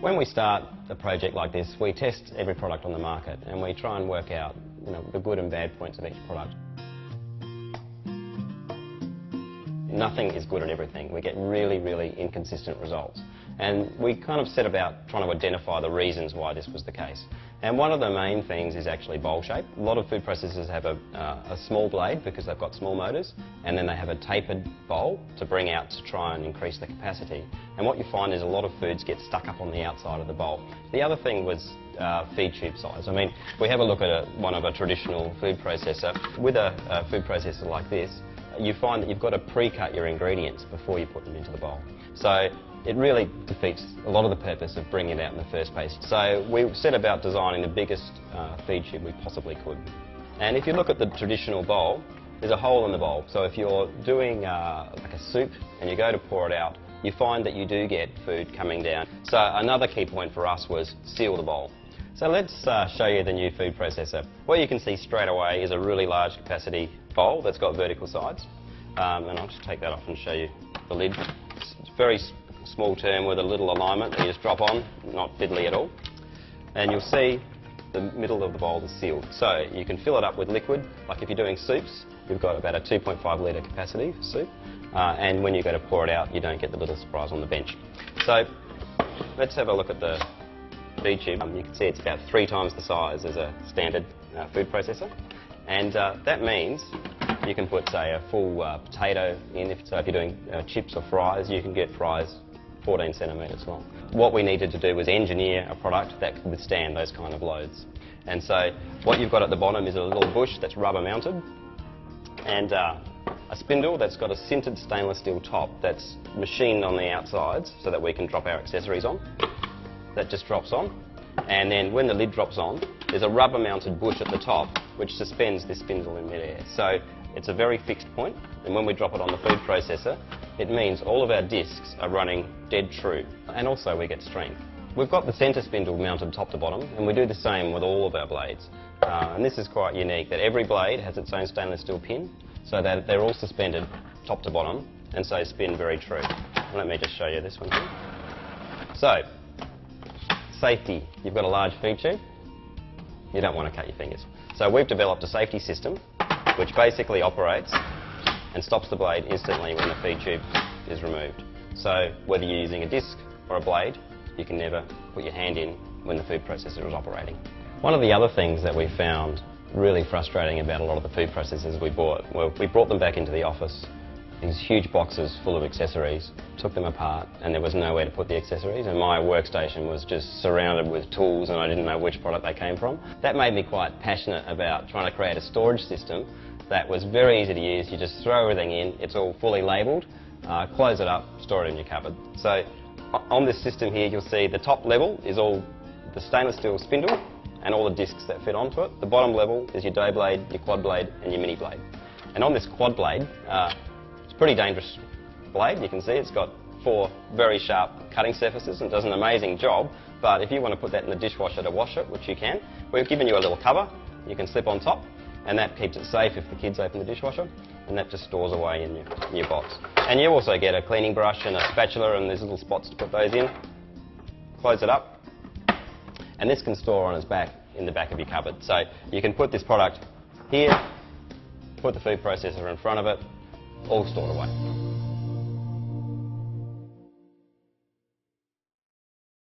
When we start a project like this, we test every product on the market and we try and work out, the good and bad points of each product. Nothing is good at everything. We get really, really inconsistent results. And we kind of set about trying to identify the reasons why this was the case. And one of the main things is actually bowl shape. A lot of food processors have a small blade because they've got small motors, and then they have a tapered bowl to bring out to try and increase the capacity. And what you find is a lot of foods get stuck up on the outside of the bowl. The other thing was feed tube size. I mean, we have a look at one of a traditional food processor. With a food processor like this, you find that you've got to pre-cut your ingredients before you put them into the bowl. So it really defeats a lot of the purpose of bringing it out in the first place. So we set about designing the biggest feed tube we possibly could. And if you look at the traditional bowl, there's a hole in the bowl. So if you're doing like a soup and you go to pour it out, you find that you do get food coming down. So another key point for us was seal the bowl. So let's show you the new food processor. What you can see straight away is a really large capacity bowl that's got vertical sides. And I'll just take that off and show you the lid. It's very small term with a little alignment that you just drop on, not fiddly at all. And you'll see the middle of the bowl is sealed. So you can fill it up with liquid. Like if you're doing soups, you've got about a 2.5 litre capacity for soup. And when you go to pour it out, you don't get the little surprise on the bench. So let's have a look at the feed tube. You can see it's about 3 times the size as a standard food processor. And that means you can put, say, a full potato in. So if you're doing chips or fries, you can get fries 14 centimetres long. What we needed to do was engineer a product that could withstand those kind of loads. And so what you've got at the bottom is a little bush that's rubber mounted, and a spindle that's got a sintered stainless steel top that's machined on the outsides so that we can drop our accessories on. That just drops on, and then when the lid drops on, there's a rubber mounted bush at the top which suspends this spindle in midair. So it's a very fixed point, and when we drop it on the food processor, it means all of our discs are running dead true, and also we get strength. We've got the centre spindle mounted top to bottom, and we do the same with all of our blades. And this is quite unique, that every blade has its own stainless steel pin, so that they're all suspended top to bottom, and so spin very true. Let me just show you this one here. So, safety. You've got a large feed tube, you don't want to cut your fingers. So we've developed a safety system which basically operates and stops the blade instantly when the feed tube is removed. So whether you're using a disc or a blade, you can never put your hand in when the food processor is operating. One of the other things that we found really frustrating about a lot of the food processors we bought, well, we brought them back into the office, these huge boxes full of accessories, took them apart, and there was nowhere to put the accessories, and my workstation was just surrounded with tools and I didn't know which product they came from. That made me quite passionate about trying to create a storage system that was very easy to use. You just throw everything in, it's all fully labelled, close it up, store it in your cupboard. So on this system here, you'll see the top level is all the stainless steel spindle and all the discs that fit onto it. The bottom level is your dough blade, your quad blade and your mini blade. And on this quad blade, it's a pretty dangerous blade. You can see it's got 4 very sharp cutting surfaces and does an amazing job, but if you want to put that in the dishwasher to wash it, which you can, we've given you a little cover you can slip on top, and that keeps it safe if the kids open the dishwasher, and that just stores away in your box. And you also get a cleaning brush and a spatula, and there's little spots to put those in. Close it up, and this can store on its back in the back of your cupboard. So you can put this product here, put the food processor in front of it, all stored away.